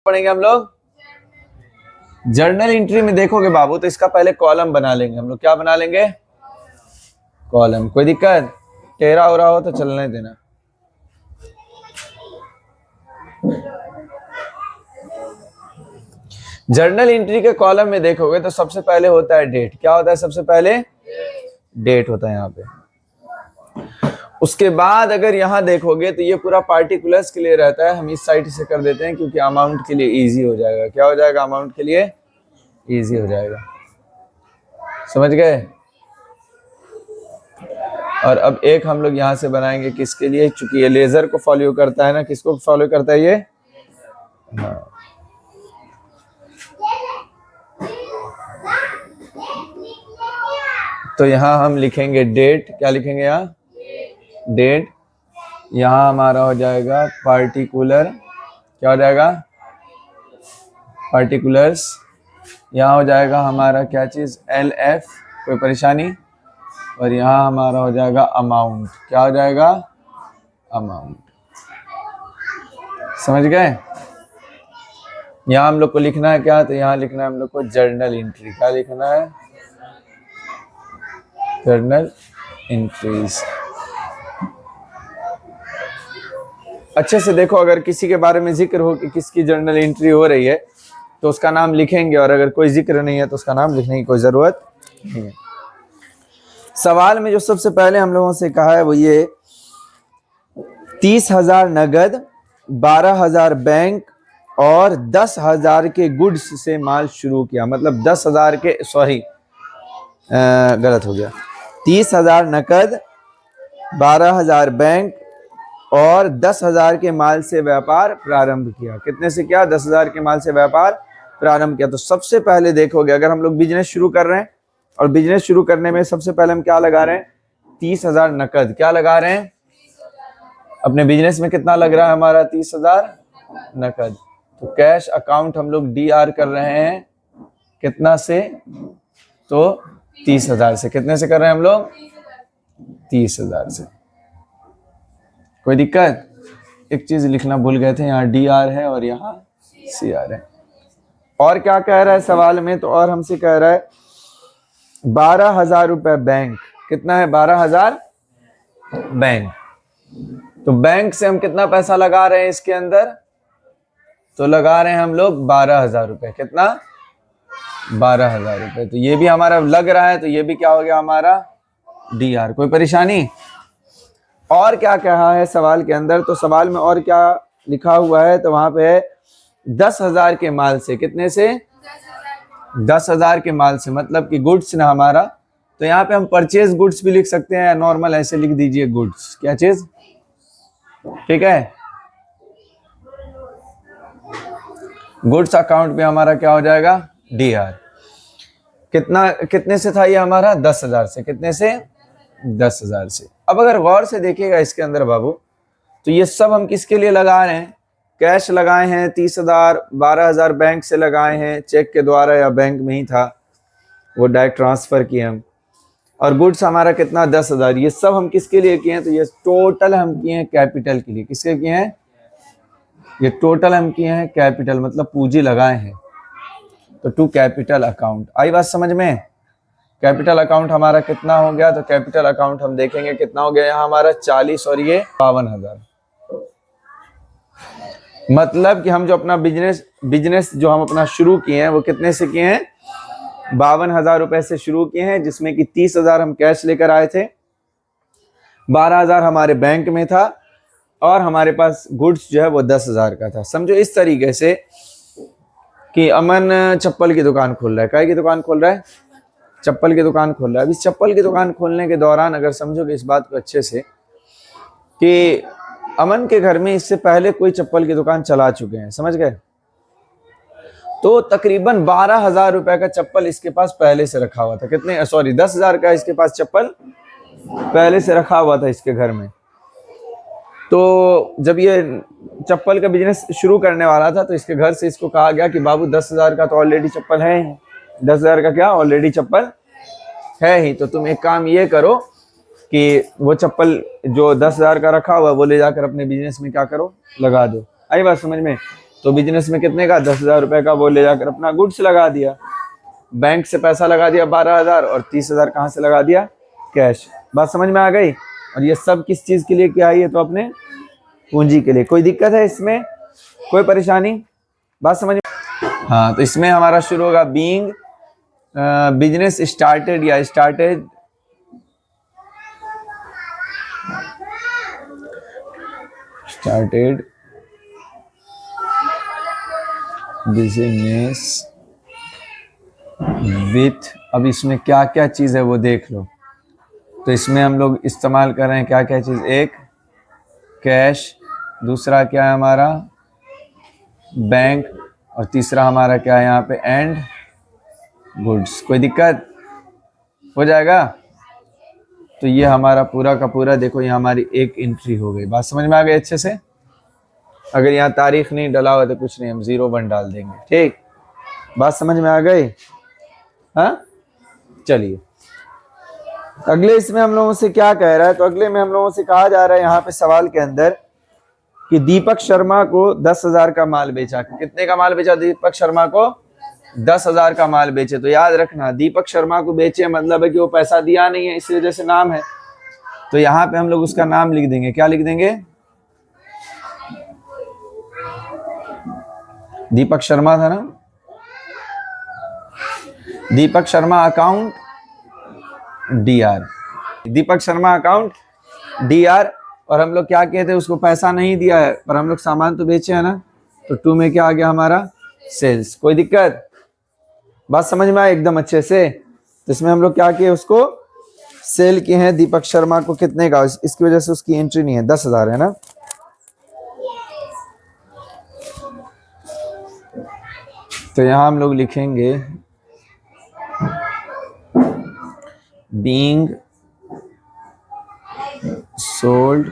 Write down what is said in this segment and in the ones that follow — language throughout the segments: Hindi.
पढ़ेंगे हम लोग जर्नल एंट्री में। देखोगे बाबू तो इसका पहले कॉलम बना लेंगे हम लोग। क्या बना लेंगे? कॉलम। कोई दिक्कत? टेढ़ा हो रहा हो तो चलने देना। जर्नल एंट्री के कॉलम में देखोगे तो सबसे पहले होता है डेट। क्या होता है? सबसे पहले डेट होता है यहाँ पे। उसके बाद अगर यहाँ देखोगे तो ये पूरा पार्टिकुलर्स के लिए रहता है। हम इस साइड से कर देते हैं क्योंकि अमाउंट के लिए इजी हो जाएगा। क्या हो जाएगा? अमाउंट के लिए इजी हो जाएगा। समझ गए? और अब एक हम लोग यहाँ से बनाएंगे किसके लिए, चूंकि ये लेजर को फॉलो करता है ना। किसको फॉलो करता है ये? हाँ। तो यहाँ हम लिखेंगे डेट। क्या लिखेंगे यहाँ? डेट। यहाँ हमारा हो जाएगा पार्टिकुलर। क्या हो जाएगा? पार्टिकुलर्स। यहाँ हो जाएगा हमारा क्या चीज? LF। कोई परेशानी? और यहाँ हमारा हो जाएगा अमाउंट। क्या हो जाएगा? अमाउंट। समझ गए? यहाँ हम लोग को लिखना है क्या? तो यहाँ लिखना है हम लोग को जर्नल एंट्री। क्या लिखना है? Journal entries. अच्छे से देखो, अगर किसी के बारे में जिक्र हो कि किसकी जर्नल एंट्री हो रही है तो उसका नाम लिखेंगे, और अगर कोई जिक्र नहीं है तो उसका नाम लिखने की कोई जरूरत नहीं है। सवाल में जो सबसे पहले हम लोगों से कहा है वो ये 30,000 नगद, 12,000 बैंक और 10,000 के गुड्स से माल शुरू किया। मतलब 10,000 के, सॉरी गलत हो गया। 30,000 नकद, 12,000 बैंक और 10,000 के माल से व्यापार प्रारंभ किया। कितने से किया? 10,000 के माल से व्यापार प्रारंभ किया। तो सबसे पहले देखोगे अगर हम लोग बिजनेस शुरू कर रहे हैं, और बिजनेस शुरू करने में सबसे पहले हम क्या लगा रहे हैं? 30,000 नकद। क्या लगा रहे हैं? अपने बिजनेस में कितना लग रहा है हमारा? 30,000 नकद। तो कैश अकाउंट हम लोग DR कर रहे हैं कितना से? तो 30,000 से। कितने से कर रहे हैं हम लोग? 30,000 से। कोई दिक्कत? एक चीज लिखना भूल गए थे, यहाँ DR है और यहाँ CR है। और क्या कह रहा है सवाल में? तो और हमसे कह रहा है 12,000 रुपए बैंक। कितना है? 12,000 बैंक। तो बैंक से हम कितना पैसा लगा रहे हैं इसके अंदर? तो लगा रहे हैं हम लोग 12,000 रुपए। कितना? 12,000 रुपए। तो ये भी हमारा लग रहा है, तो ये भी क्या हो गया हमारा? DR। कोई परेशानी? और क्या कहा है सवाल के अंदर? तो सवाल में और क्या लिखा हुआ है? तो वहां पे है 10,000 के माल से। कितने से? 10,000 के माल से, मतलब कि गुड्स ना हमारा। तो यहाँ पे हम परचेज गुड्स भी लिख सकते हैं, नॉर्मल ऐसे लिख दीजिए गुड्स। क्या चीज? ठीक है। गुड्स अकाउंट में हमारा क्या हो जाएगा? DR। कितना, कितने से था ये हमारा? 10,000 से। कितने से? 10,000 से। अब अगर गौर से देखिएगा इसके अंदर बाबू, तो ये सब हम किसके लिए लगा रहे हैं? कैश लगाए हैं 30,000, 12,000 बैंक से लगाए हैं, चेक के द्वारा या बैंक में ही था, वो डायरेक्ट ट्रांसफर किए हम। और गुड्स हमारा कितना? 10,000। ये सब हम किसके लिए किए हैं? तो ये टोटल हम किए हैं कैपिटल के लिए। किसके किए हैं? ये टोटल हम किए हैं कैपिटल, मतलब पूंजी लगाए हैं। तो टू कैपिटल अकाउंट। आई बात समझ में? कैपिटल अकाउंट हमारा कितना हो गया? तो कैपिटल अकाउंट हम देखेंगे कितना हो गया यहाँ हमारा 40 और ये 52,000। मतलब कि हम जो अपना बिजनेस जो हम अपना शुरू किए हैं वो कितने से किए हैं? 52,000 रुपए से शुरू किए हैं, जिसमें कि 30,000 हम कैश लेकर आए थे, 12,000 हमारे बैंक में था, और हमारे पास गुड्स जो है वो 10,000 का था। समझो इस तरीके से कि अमन चप्पल की दुकान खोल रहा है। काय की दुकान खोल रहा है? चप्पल की दुकान खोल रहा है। अब इस चप्पल की दुकान खोलने के दौरान अगर समझोगे इस बात को अच्छे से कि अमन के घर में इससे पहले कोई चप्पल की दुकान चला चुके हैं। समझ गए? तो तकरीबन 12,000 रुपए का चप्पल इसके पास पहले से रखा हुआ था। कितने? सॉरी, 10,000 का इसके पास चप्पल पहले से रखा हुआ था इसके घर में। तो जब ये चप्पल का बिजनेस शुरू करने वाला था तो इसके घर से इसको कहा गया कि बाबू 10,000 का तो ऑलरेडी चप्पल है ही। 10,000 का क्या? ऑलरेडी चप्पल है ही। तो तुम एक काम ये करो कि वो चप्पल जो 10,000 का रखा हुआ वो ले जाकर अपने बिजनेस में क्या करो? लगा दो। आई बात समझ में? तो बिजनेस में कितने का 10,000 रुपए का वो ले जाकर अपना गुड्स लगा दिया, बैंक से पैसा लगा दिया 12,000 और 30,000 कहाँ से लगा दिया, कैश। बात समझ में आ गई। और ये सब किस चीज के लिए क्या है, ये तो अपने पूंजी के लिए। कोई दिक्कत है इसमें, कोई परेशानी, बात समझ में? हाँ, तो इसमें हमारा शुरू होगा बीइंग बिजनेस स्टार्टेड या स्टार्टेड बिजनेस विथ, अब इसमें क्या क्या चीज़ है वो देख लो। तो इसमें हम लोग इस्तेमाल कर रहे हैं क्या क्या चीज़, एक कैश, दूसरा क्या है हमारा बैंक, और तीसरा हमारा क्या है यहाँ पे एंड गुड्स। कोई दिक्कत हो जाएगा। तो ये हमारा पूरा का पूरा देखो, ये हमारी एक एंट्री हो गई। बात समझ में आ गई अच्छे से। अगर यहाँ तारीख नहीं डला हुआ तो कुछ नहीं, हम 0 डाल देंगे, ठीक। बात समझ में आ गई। हाँ, चलिए अगले इसमें हम लोगों से क्या कह रहा है, तो अगले में हम लोगों से कहा जा रहा है यहाँ पे सवाल के अंदर कि दीपक शर्मा को 10,000 का माल बेचा। कितने का माल बेचा दीपक शर्मा को? 10,000 का माल बेचे। तो याद रखना दीपक शर्मा को बेचे मतलब है कि वो पैसा दिया नहीं है, इसी वजह से नाम है। तो यहाँ पे हम लोग उसका नाम लिख देंगे। क्या लिख देंगे? दीपक शर्मा था ना, Deepak Sharma account DR, Deepak Sharma account DR। और हम लोग क्या कहते हैं, उसको पैसा नहीं दिया है पर हम लोग सामान तो बेचे है ना, तो 2 में क्या आ गया हमारा सेल्स। कोई दिक्कत, बात समझ में आए एकदम अच्छे से। तो इसमें हम लोग क्या किए, उसको सेल किए हैं दीपक शर्मा को कितने का, इसकी वजह से उसकी एंट्री नहीं है, 10,000 है ना। तो यहां हम लोग लिखेंगे बीइंग सोल्ड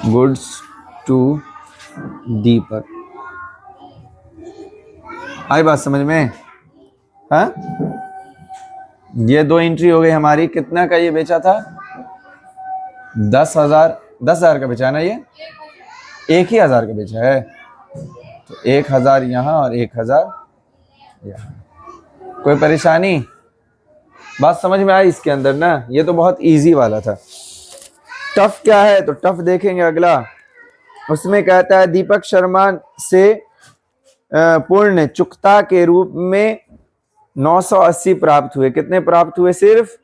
गुड्स टू दीपक। आई बात समझ में? हाँ, ये 2 एंट्री हो गई हमारी। कितना का ये बेचा था? 10,000 का बेचा है ना, ये 1,000 का बेचा है। तो 1,000 यहाँ और 1,000 यहाँ। कोई परेशानी, बात समझ में आई इसके अंदर ना। ये तो बहुत इजी वाला था। टफ क्या है, तो टफ देखेंगे अगला। उसमें कहता है दीपक शर्मा से पूर्ण चुकता के रूप में 980 प्राप्त हुए। कितने प्राप्त हुए? सिर्फ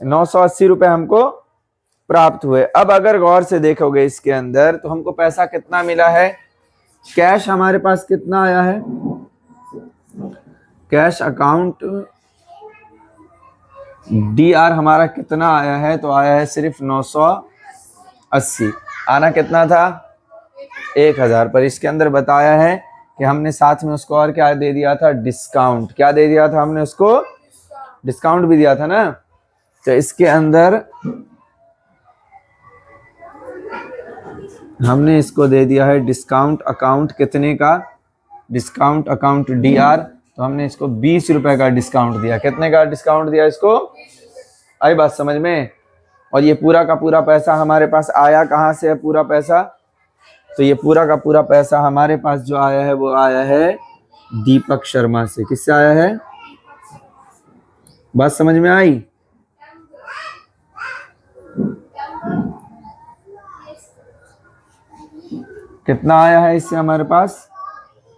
980 रुपए हमको प्राप्त हुए। अब अगर गौर से देखोगे इसके अंदर, तो हमको पैसा कितना मिला है, कैश हमारे पास कितना आया है, कैश अकाउंट DR हमारा कितना आया है, तो आया है सिर्फ 980। आना कितना था? 1,000। पर इसके अंदर बताया है कि हमने साथ में उसको और क्या दे दिया था, डिस्काउंट। क्या दे दिया था हमने उसको? डिस्काउंट भी दिया था ना। तो इसके अंदर हमने इसको दे दिया है डिस्काउंट अकाउंट। कितने का? Discount account DR। तो हमने इसको 20 रुपए का डिस्काउंट दिया। कितने का डिस्काउंट दिया इसको? आई बात समझ में? और ये पूरा का पूरा पैसा हमारे पास आया कहाँ से है? पूरा पैसा, तो ये पूरा का पूरा पैसा हमारे पास जो आया है वो आया है दीपक शर्मा से। किससे आया है? बात समझ में आई? कितना आया है इससे हमारे पास?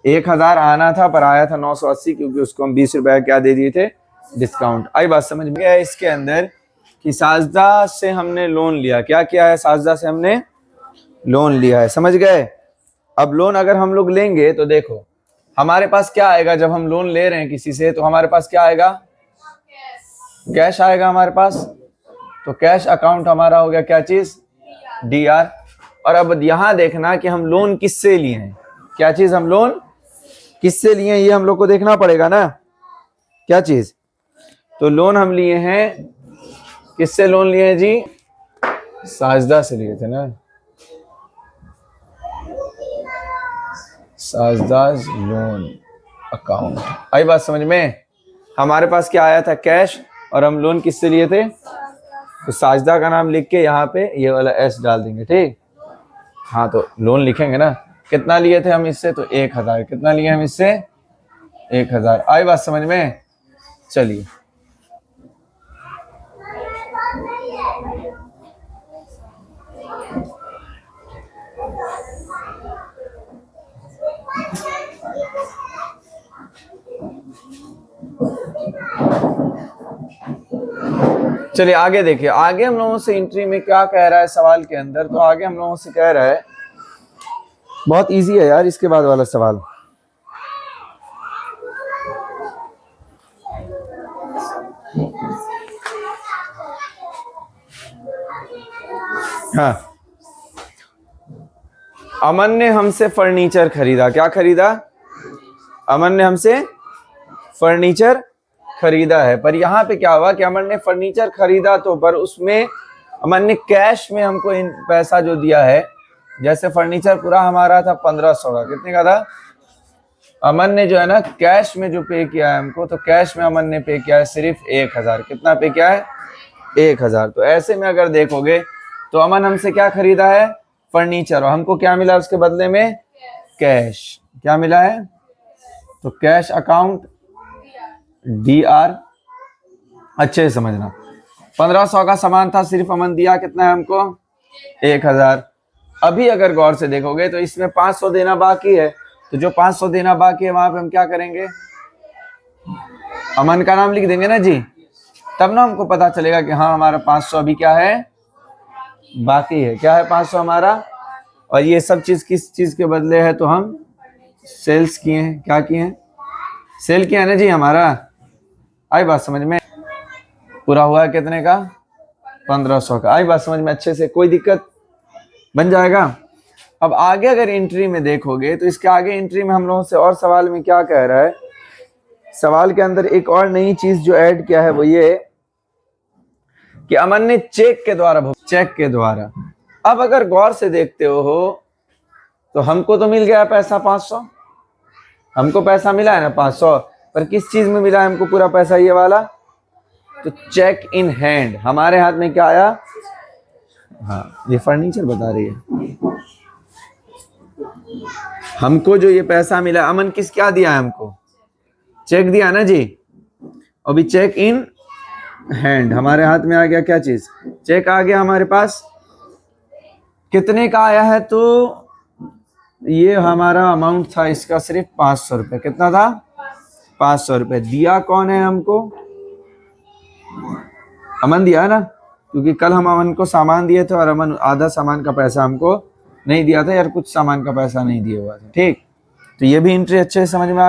1,000 आना था पर आया था 980, क्योंकि उसको हम 20 रुपए क्या दे दिए थे, डिस्काउंट। आई बात समझ में? गया इसके अंदर कि साजदा से हमने लोन लिया। क्या किया है? साजदा से हमने लोन लिया है। समझ गए? अब लोन अगर हम लोग लेंगे तो देखो हमारे पास क्या आएगा। जब हम लोन ले रहे हैं किसी से, तो हमारे पास क्या आएगा? कैश आएगा हमारे पास। तो कैश अकाउंट हमारा हो गया क्या चीज? DR। और अब यहां देखना कि हम लोन किससे लिए हैं। क्या चीज? हम लोन किससे लिए हैं, ये हम लोग को देखना पड़ेगा ना। क्या चीज? तो लोन हम लिए हैं, किससे लोन लिए हैं जी? साजदा से लिए थे ना, साजदाज लोन अकाउंट। आई बात समझ में? हमारे पास क्या आया था? कैश। और हम लोन किससे लिए थे? तो साजदा का नाम लिख के यहाँ पे ये वाला S डाल देंगे, ठीक। हाँ, तो लोन लिखेंगे ना, कितना लिए थे हम इससे? तो 1000। कितना लिए हम इससे? 1000। आई बात समझ में? चलिए चलिए आगे देखिए। आगे हम लोगों से एंट्री में क्या कह रहा है सवाल के अंदर? तो आगे हम लोगों से कह रहा है, बहुत इजी है यार इसके बाद वाला सवाल। हाँ, अमन ने हमसे फर्नीचर खरीदा। क्या खरीदा? अमन ने हमसे फर्नीचर खरीदा है। पर यहाँ पे क्या हुआ कि अमन ने फर्नीचर खरीदा तो पर उसमें अमन ने कैश में हमको पैसा जो दिया है, जैसे फर्नीचर पूरा हमारा था 1500 का, कितने का था? अमन ने जो है ना कैश में जो पे किया है हमको, तो कैश में अमन ने पे किया है सिर्फ 1000। कितना पे किया है? 1000। तो ऐसे में अगर देखोगे तो अमन हमसे क्या खरीदा है? फर्नीचर। और हमको क्या मिला उसके बदले में? कैश। क्या मिला है? तो कैश अकाउंट DR। अच्छे से समझना, 1500 का सामान था, सिर्फ अमन दिया कितना है हमको? 1000। अभी अगर गौर से देखोगे तो इसमें 500 देना बाकी है। तो जो 500 देना बाकी है वहां पे हम क्या करेंगे? अमन का नाम लिख देंगे ना जी, तब ना हमको पता चलेगा कि हाँ हमारा 500 अभी क्या है? बाकी है। क्या है? 500 हमारा। और ये सब चीज किस चीज के बदले है? तो हम सेल्स किए हैं। क्या किए हैं? सेल किया है ना जी हमारा। आई बात समझ में? पूरा हुआ है कितने का? 1500 का। आई बात समझ में? अच्छे से, कोई दिक्कत? बन जाएगा। अब आगे अगर एंट्री में देखोगे तो इसके आगे एंट्री में हम लोगों से और सवाल में क्या कह रहा है? सवाल के अंदर एक और नई चीज जो ऐड किया है वो ये कि अमन ने चेक के द्वारा चेक के द्वारा। अब अगर गौर से देखते हो तो हमको तो मिल गया पैसा 500, हमको पैसा मिला है ना 500, पर किस चीज में मिला है हमको पूरा पैसा? ये वाला। तो चेक इन हैंड, हमारे हाथ में क्या आया? हाँ, ये फर्नीचर बता रही है। हमको जो ये पैसा मिला, अमन किस क्या दिया है हमको? चेक दिया ना जी। अभी चेक इन हैंड, हमारे हाथ में आ गया क्या चीज? चेक आ गया हमारे पास। कितने का आया है? तो ये हमारा अमाउंट था इसका सिर्फ 500 रुपये। कितना था? 500 रुपये। दिया कौन है हमको? अमन दिया है ना, क्योंकि कल हम अमन को सामान दिए थे और अमन आधा सामान का पैसा हमको नहीं दिया था, यार कुछ सामान का पैसा नहीं दिया हुआ था। ठीक, तो ये भी एंट्री अच्छे से समझ में